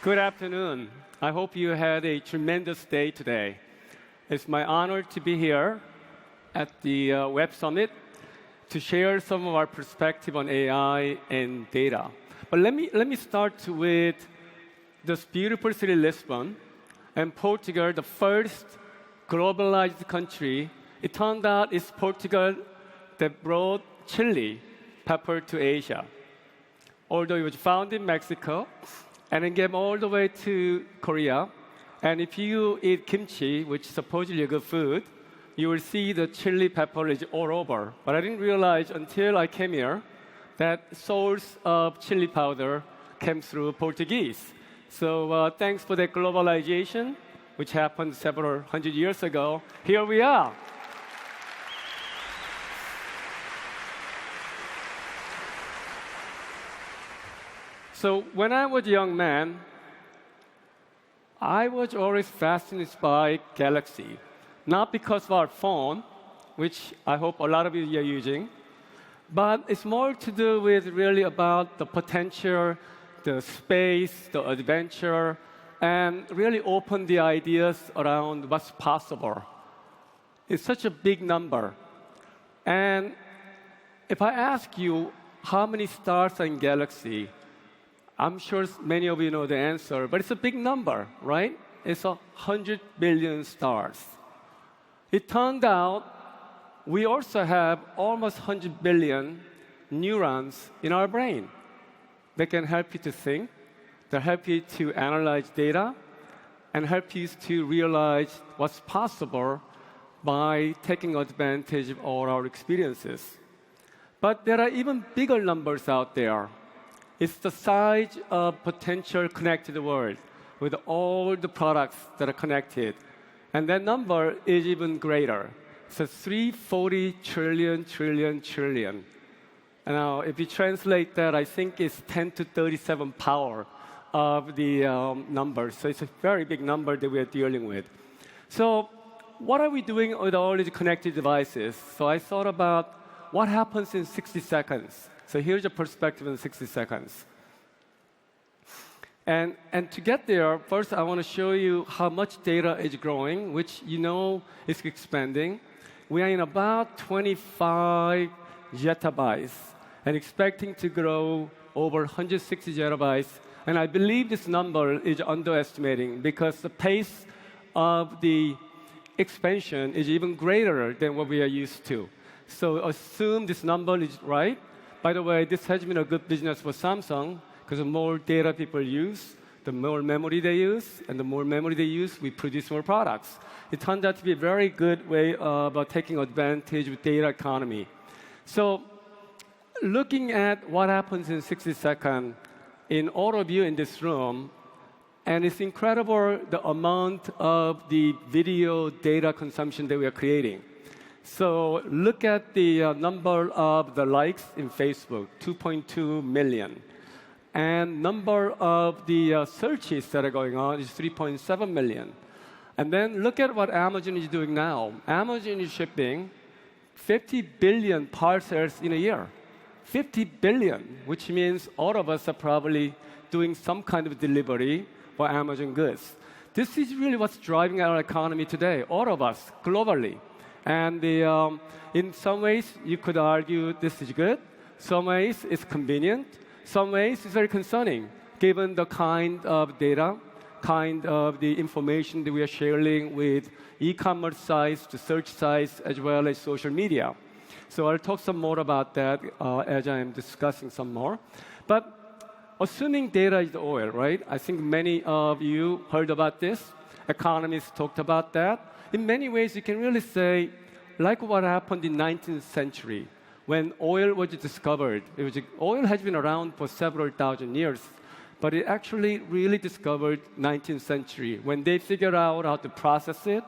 Good afternoon. I hope you had a tremendous day today. It's my honor to be here at the Web Summit to share some of our perspective on AI and data. But let me start with this beautiful city, Lisbon, and Portugal, the first globalized country. It turned out it's Portugal that brought chili pepper to Asia. Although it was found in Mexico, and it came all the way to Korea. And if you eat kimchi, which is supposedly a good food, you will see the chili pepper is all over. But I didn't realize until I came here that source of chili powder came through Portuguese. So thanks for that globalization, which happened several hundred years ago. Here we are. So when I was a young man, I was always fascinated by galaxy. Not because of our phone, which I hope a lot of you are using, but it's more to do with really about the potential, the space, the adventure, and really open the ideas around what's possible. It's such a big number. And if I ask you how many stars are in galaxy, I'm sure many of you know the answer, but it's a big number, right? It's 100 billion stars. It turned out we also have almost 100 billion neurons in our brain that can help you to think, that help you to analyze data, and help you to realize what's possible by taking advantage of all our experiences. But there are even bigger numbers out there. It's the size of potential connected world with all the products that are connected. And that number is even greater. So 340 trillion. And now, if you translate that, I think it's 10 to 37 power of the number. So it's a very big number that we are dealing with. So what are we doing with all these connected devices? So I thought about what happens in 60 seconds. So here's a perspective in 60 seconds. And to get there, first I want to show you how much data is growing, which you know is expanding. We are in about 25 zettabytes and expecting to grow over 160 zettabytes. And I believe this number is underestimating because the pace of the expansion is even greater than what we are used to. So assume this number is right. By the way, this has been a good business for Samsung because the more data people use, the more memory they use, and the more memory they use, we produce more products. It turned out to be a very good way of taking advantage of data economy. So looking at what happens in 60 seconds, in all of you in this room, and it's incredible the amount of the video data consumption that we are creating. So look at the number of the likes in Facebook, 2.2 million. And number of the searches that are going on is 3.7 million. And then look at what Amazon is doing now. Amazon is shipping 50 billion parcels in a year. 50 billion, which means all of us are probably doing some kind of delivery for Amazon goods. This is really what's driving our economy today, all of us, globally. And in some ways, you could argue this is good. Some ways, it's convenient. Some ways, it's very concerning, given the kind of data, kind of the information that we are sharing with e-commerce sites, the search sites, as well as social media. So I'll talk some more about that as I am discussing some more. But assuming data is the oil, right? I think many of you heard about this. Economists talked about that. In many ways, you can really say, like what happened in the 19th century, when oil was discovered. Oil has been around for several thousand years, but it actually really discovered 19th century, when they figured out how to process it,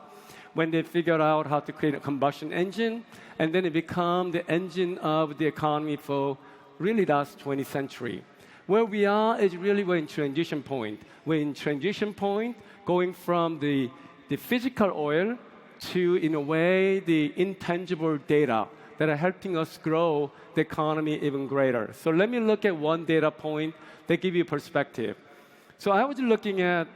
when they figured out how to create a combustion engine, and then it became the engine of the economy for really last 20th century. Where we are is really we're in transition point. We're in transition point going from the physical oil to, in a way, the intangible data that are helping us grow the economy even greater. So let me look at one data point that gives you perspective. So I was looking at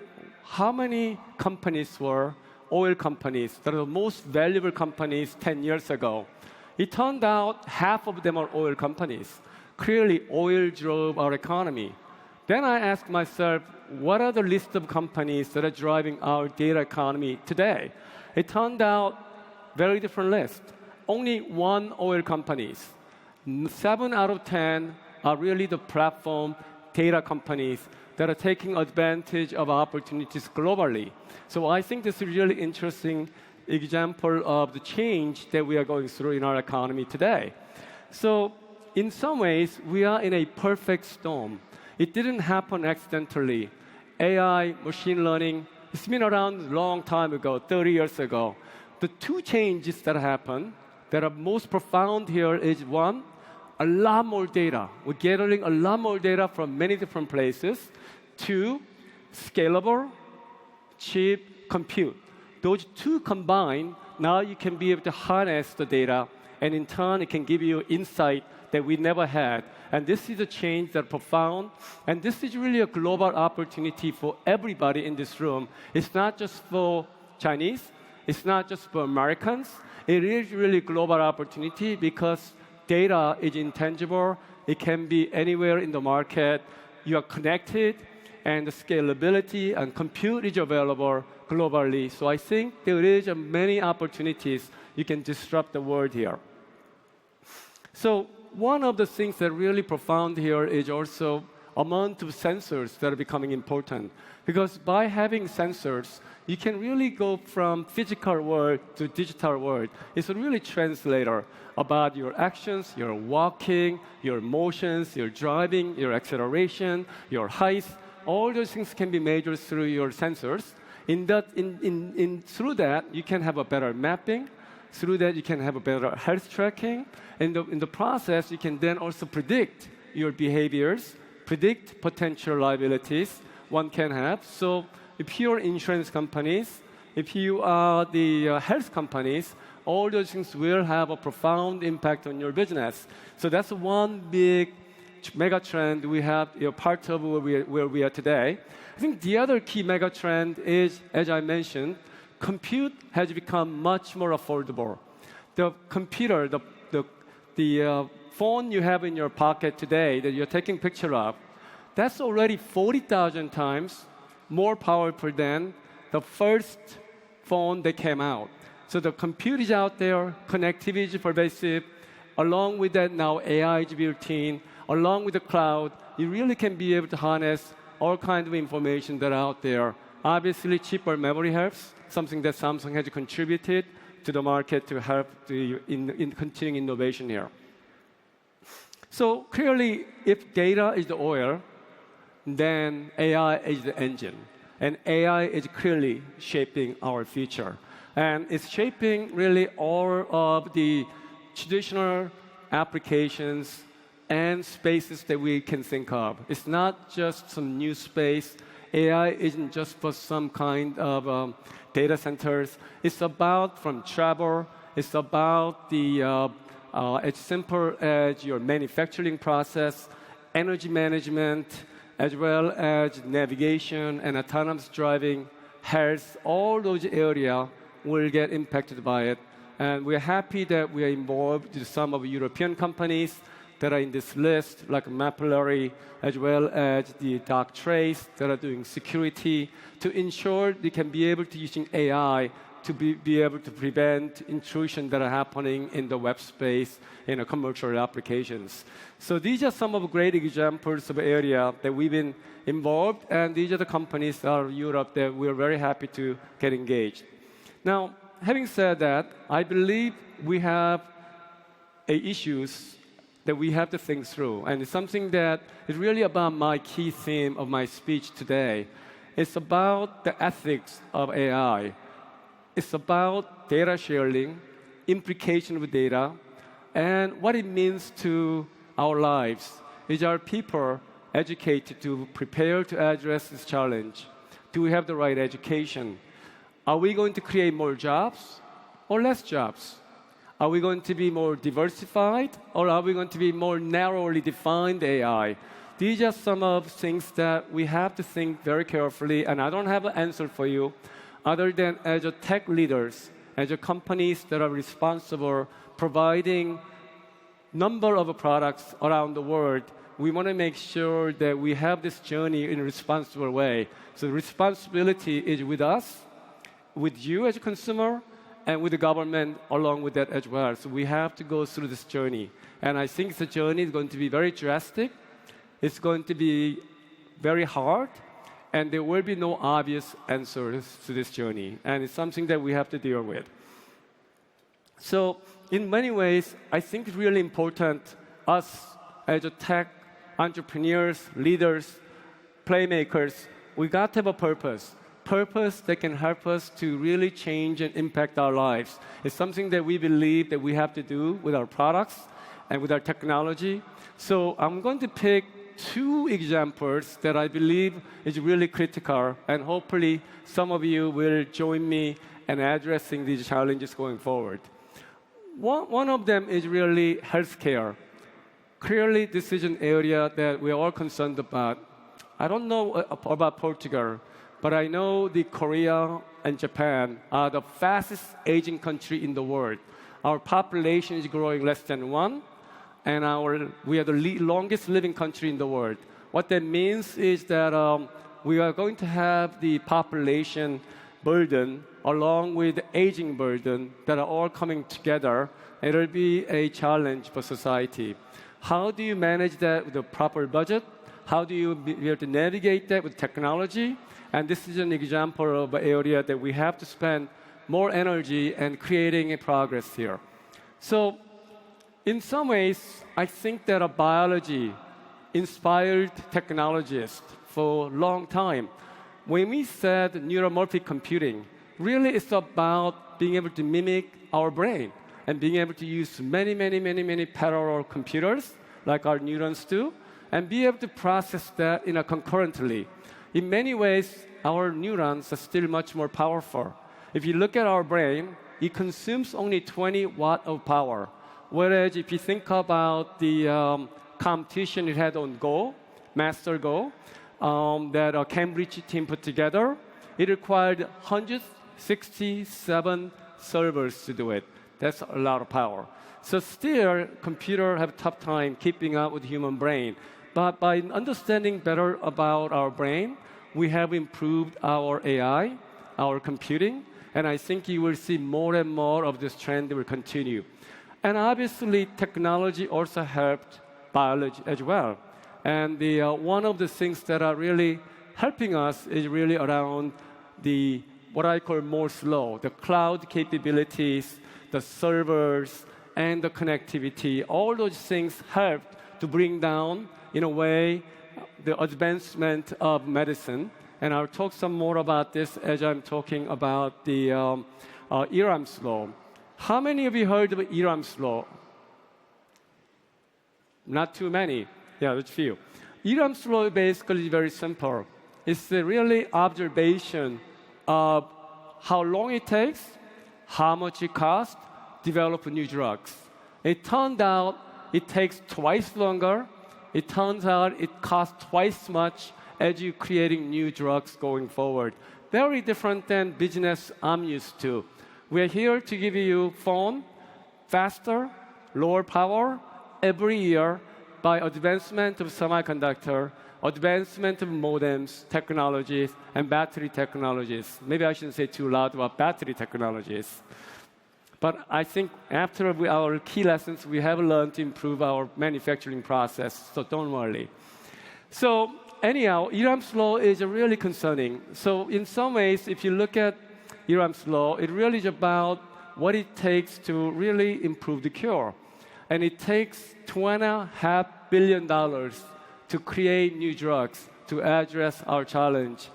how many companies were oil companies that are the most valuable companies 10 years ago. It turned out half of them are oil companies. Clearly, oil drove our economy. Then I asked myself, what are the list of companies that are driving our data economy today? It turned out very different list. Only one oil companies. 7 out of 10 are really the platform data companies that are taking advantage of opportunities globally. So I think this is a really interesting example of the change that we are going through in our economy today. So in some ways, we are in a perfect storm. It didn't happen accidentally. AI, machine learning, it's been around a long time ago, 30 years ago. The two changes that happen that are most profound here is one, a lot more data. We're gathering a lot more data from many different places. Two, scalable, cheap compute. Those two combined, now you can be able to harness the data, and in turn, it can give you insight that we never had. And this is a change that's profound, and this is really a global opportunity for everybody in this room. It's not just for Chinese, it's not just for Americans. It is really a global opportunity because data is intangible. It can be anywhere in the market. You are connected, and the scalability and compute is available globally. So I think there is many opportunities you can disrupt the world here. So one of the things that really profound here is also amount of sensors that are becoming important. Because by having sensors, you can really go from physical world to digital world. It's a really translator about your actions, your walking, your motions, your driving, your acceleration, your height. All those things can be measured through your sensors. Through that, you can have a better mapping. Through that, you can have a better health tracking. In the process, you can then also predict your behaviors, predict potential liabilities one can have. So if you're insurance companies, if you are the health companies, all those things will have a profound impact on your business. So that's one big mega trend we have, part of where we are today. I think the other key mega trend is, as I mentioned, compute has become much more affordable. The computer, the phone you have in your pocket today that you're taking picture of, that's already 40,000 times more powerful than the first phone that came out. So the compute is out there, connectivity is pervasive. Along with that, now AI is built in. Along with the cloud, you really can be able to harness all kinds of information that are out there. Obviously, cheaper memory helps, something that Samsung has contributed to the market to help in continuing innovation here. So clearly, if data is the oil, then AI is the engine. And AI is clearly shaping our future. And it's shaping really all of the traditional applications and spaces that we can think of. It's not just some new space. AI isn't just for some kind of data centers. It's about from travel. It's about as simple as your manufacturing process, energy management, as well as navigation and autonomous driving, health. All those areas will get impacted by it. And we're happy that we are involved with some of European companies that are in this list, like Mapillary, as well as the Darktrace, that are doing security to ensure they can be able to using AI to be able to prevent intrusion that are happening in the web space in commercial applications. So these are some of great examples of area that we've been involved, and these are the companies out of Europe that we're very happy to get engaged. Now, having said that, I believe we have issues that we have to think through. And it's something that is really about my key theme of my speech today. It's about the ethics of AI. It's about data sharing, implication of data, and what it means to our lives. Is our people educated to prepare to address this challenge? Do we have the right education? Are we going to create more jobs or less jobs? Are we going to be more diversified, or are we going to be more narrowly defined AI? these are some of things that we have to think very carefully, and I don't have an answer for you other than as a tech leaders, as a companies that are responsible providing number of products around the world, we want to make sure that we have this journey in a responsible way. So the responsibility is with us, with you as a consumer, and with the government along with that as well. So we have to go through this journey. And I think the journey is going to be very drastic. It's going to be very hard. And there will be no obvious answers to this journey. And it's something that we have to deal with. So in many ways, I think it's really important, us as a tech entrepreneurs, leaders, playmakers, we got to have a purpose that can help us to really change and impact our lives. It's something that we believe that we have to do with our products and with our technology. So I'm going to pick 2 examples that I believe is really critical, and hopefully some of you will join me in addressing these challenges going forward. One of them is really healthcare. Clearly, this is an area that we are all concerned about. I don't know about Portugal, but I know the Korea and Japan are the fastest aging country in the world. Our population is growing less than 1, and we are the longest living country in the world. What that means is that we are going to have the population burden along with the aging burden that are all coming together. It'll be a challenge for society. How do you manage that with a proper budget? How do you be able to navigate that with technology? And this is an example of an area that we have to spend more energy and creating a progress here. So in some ways, I think that a biology-inspired technologist for a long time, when we said neuromorphic computing, really it's about being able to mimic our brain and being able to use many parallel computers like our neurons do, and be able to process that concurrently. In many ways, our neurons are still much more powerful. If you look at our brain, it consumes only 20 watts of power. Whereas if you think about the competition it had on Go, Master Go, that a Cambridge team put together, it required 167 servers to do it. That's a lot of power. So still, computers have a tough time keeping up with the human brain. But by understanding better about our brain, we have improved our AI, our computing, and I think you will see more and more of this trend that will continue. And obviously, technology also helped biology as well. And one of the things that are really helping us is really around what I call Moore's law, the cloud capabilities, the servers, and the connectivity. All those things helped to bring down, in a way, the advancement of medicine. And I'll talk some more about this as I'm talking about the Eram's law. How many of you heard of Eram's law? Not too many. Yeah, there's few. Eram's law basically is very simple. It's the really observation of how long it takes, how much it costs, develop new drugs. It turned out it takes twice longer. It turns out it costs twice as much as you creating new drugs going forward. Very different than business I'm used to. We're here to give you phone faster, lower power every year by advancement of semiconductor, advancement of modems, technologies, and battery technologies. Maybe I shouldn't say too loud about battery technologies. But I think after our key lessons, we have learned to improve our manufacturing process, so don't worry. So anyhow, Eram's law is really concerning. So in some ways, if you look at Eram's law, it really is about what it takes to really improve the cure. And it takes $2.5 billion to create new drugs to address our challenge.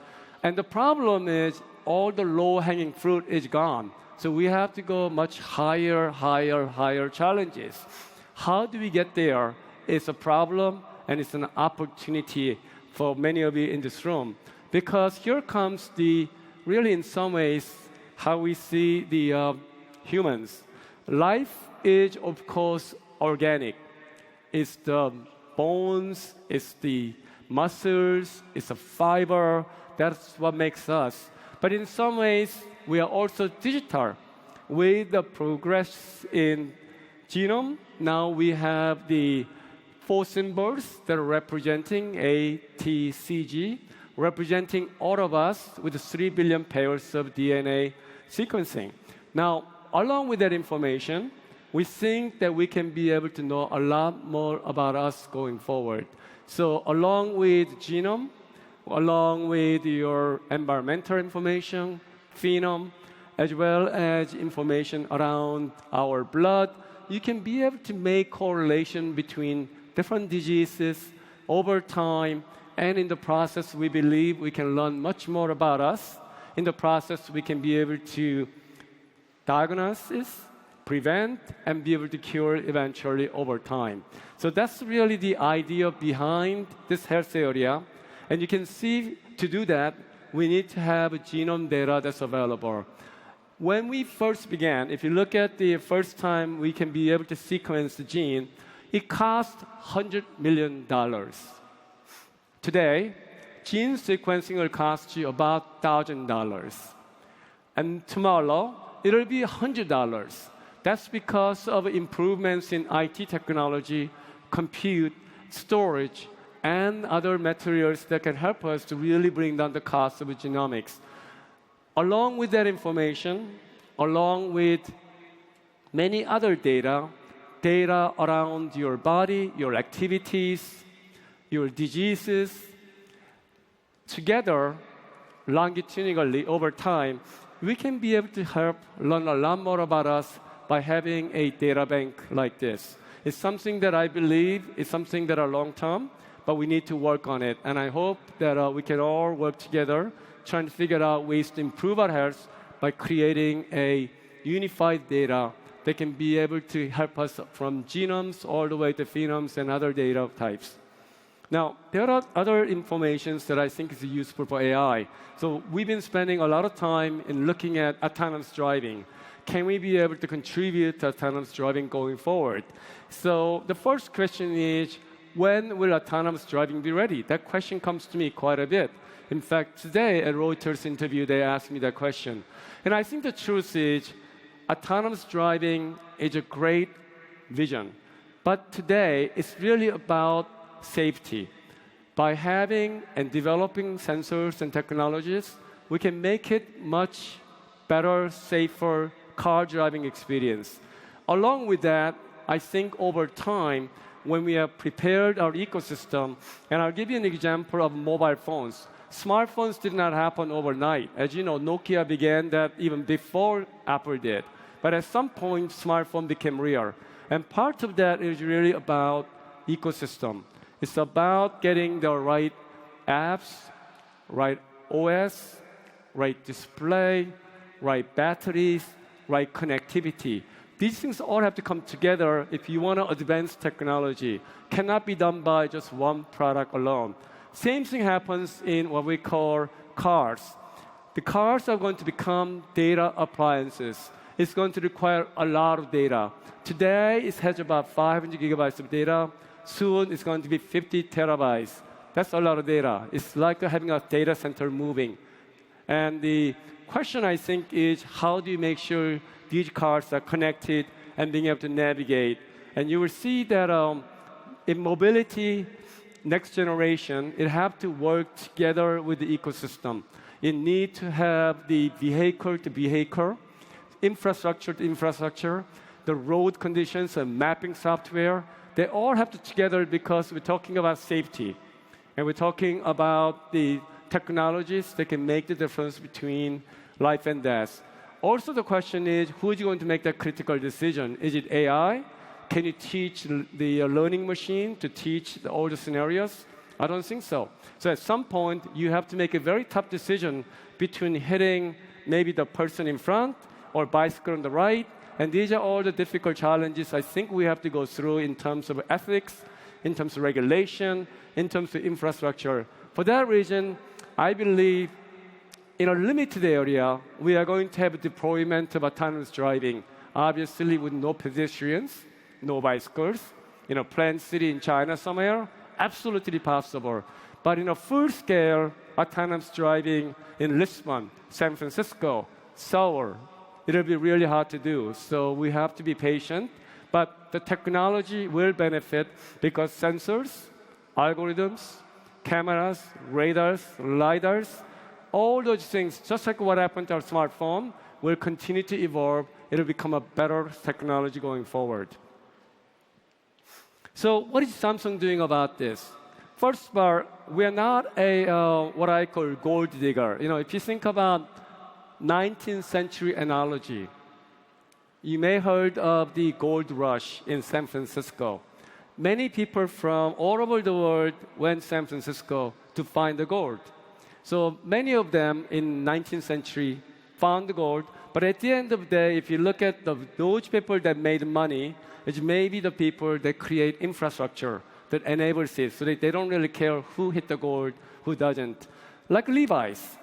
And the problem is all the low-hanging fruit is gone. So we have to go much higher challenges. How do we get there? It's a problem and it's an opportunity for many of you in this room. Because here comes really in some ways, how we see the humans. Life is, of course, organic. It's the bones, it's the muscles, it's the fiber. That's what makes us. But in some ways, we are also digital. With the progress in genome, now we have the four symbols that are representing A, T, C, G, representing all of us with 3 billion pairs of DNA sequencing. Now, along with that information, we think that we can be able to know a lot more about us going forward. So along with genome, along with your environmental information, phenome, as well as information around our blood, you can be able to make correlation between different diseases over time, and in the process, we believe we can learn much more about us. In the process, we can be able to diagnose, prevent, and be able to cure eventually over time. So that's really the idea behind this health area. And you can see, to do that, we need to have genome data that's available. When we first began, if you look at the first time we can be able to sequence the gene, it cost $100 million. Today, gene sequencing will cost you about $1,000. And tomorrow, it'll be $100. That's because of improvements in IT technology, compute, storage, and other materials that can help us to really bring down the cost of genomics. Along with that information, along with many other data around your body, your activities, your diseases, together, longitudinally over time, we can be able to help learn a lot more about us by having a data bank like this. It's something that I believe is something that are long-term, but we need to work on it. And I hope that we can all work together, trying to figure out ways to improve our health by creating a unified data that can be able to help us from genomes all the way to phenomes and other data types. Now, there are other informations that I think is useful for AI. So we've been spending a lot of time in looking at autonomous driving. Can we be able to contribute to autonomous driving going forward? So the first question is, when will autonomous driving be ready? That question comes to me quite a bit. In fact, today at Reuters interview, they asked me that question. And I think the truth is, autonomous driving is a great vision. But today, it's really about safety. By having and developing sensors and technologies, we can make it much better, safer car driving experience. Along with that, I think over time, when we have prepared our ecosystem, and I'll give you an example of mobile phones. Smartphones did not happen overnight. As you know, Nokia began that even before Apple did. But at some point, smartphone became real. And part of that is really about ecosystem. It's about getting the right apps, right OS, right display, right batteries, right connectivity. These things all have to come together if you want to advance technology. Cannot be done by just one product alone. Same thing happens in what we call cars. The cars are going to become data appliances. It's going to require a lot of data. Today, it has about 500 gigabytes of data. Soon, it's going to be 50 terabytes. That's a lot of data. It's like having a data center moving. And the question, I think, is how do you make sure these cars are connected and being able to navigate? And you will see that in mobility, next generation, it have to work together with the ecosystem. You need to have the vehicle to vehicle, infrastructure to infrastructure, the road conditions and mapping software. They all have to together because we're talking about safety. And we're talking about the technologies that can make the difference between life and death. Also, the question is, who is going to make that critical decision? Is it AI? Can you teach the learning machine to teach all the scenarios? I don't think so. So at some point, you have to make a very tough decision between hitting maybe the person in front or bicycle on the right. And these are all the difficult challenges I think we have to go through in terms of ethics, in terms of regulation, in terms of infrastructure. For that reason, I believe in a limited area, we are going to have a deployment of autonomous driving, obviously with no pedestrians, no bicycles, in a planned city in China somewhere, absolutely possible. But in a full-scale autonomous driving in Lisbon, San Francisco, Seoul, it'll be really hard to do. So we have to be patient. But the technology will benefit because sensors, algorithms, cameras, radars, lidars, all those things, just like what happened to our smartphone, will continue to evolve. It'll become a better technology going forward. So what is Samsung doing about this? First of all, we are not a what I call gold digger. If you think about 19th century analogy, you may have heard of the gold rush in San Francisco. Many people from all over the world went to San Francisco to find the gold. So many of them in 19th century found the gold. But at the end of the day, if you look at those people that made money, it's maybe the people that create infrastructure that enables it, so that they don't really care who hit the gold, who doesn't. Like Levi's,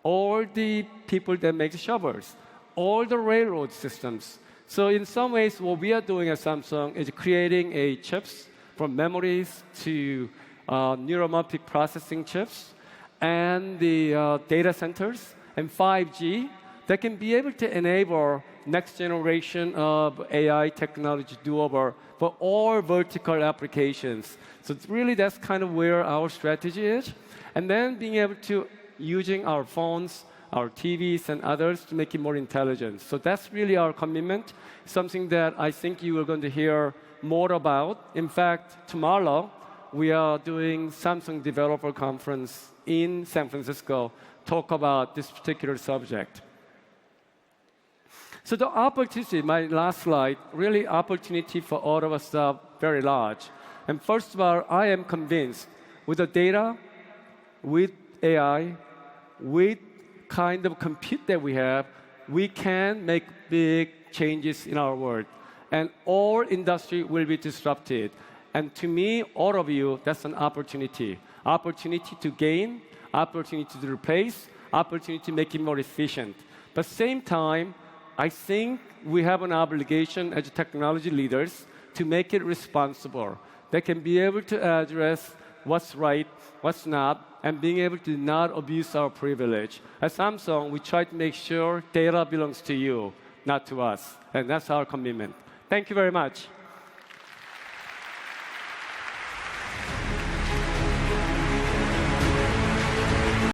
or the people that make the shovels, or the railroad systems. So in some ways, what we are doing at Samsung is creating chips, from memories to neuromorphic processing chips, and the data centers, and 5G, that can be able to enable next generation of AI technology do-over for all vertical applications. So really, that's kind of where our strategy is. And then being able to using our phones, our TVs, and others to make it more intelligent. So that's really our commitment, something that I think you are going to hear more about. In fact, tomorrow, we are doing Samsung Developer Conference in San Francisco, talk about this particular subject. So the opportunity, my last slide, really opportunity for all of us are very large. And first of all, I am convinced with the data, with AI, with kind of compute that we have, we can make big changes in our world. And all industry will be disrupted. And to me, all of you, that's an opportunity. Opportunity to gain, opportunity to replace, opportunity to make it more efficient. But same time, I think we have an obligation as technology leaders to make it responsible. They can be able to address what's right, what's not, and being able to not abuse our privilege. At Samsung, we try to make sure data belongs to you, not to us. And that's our commitment. Thank you very much.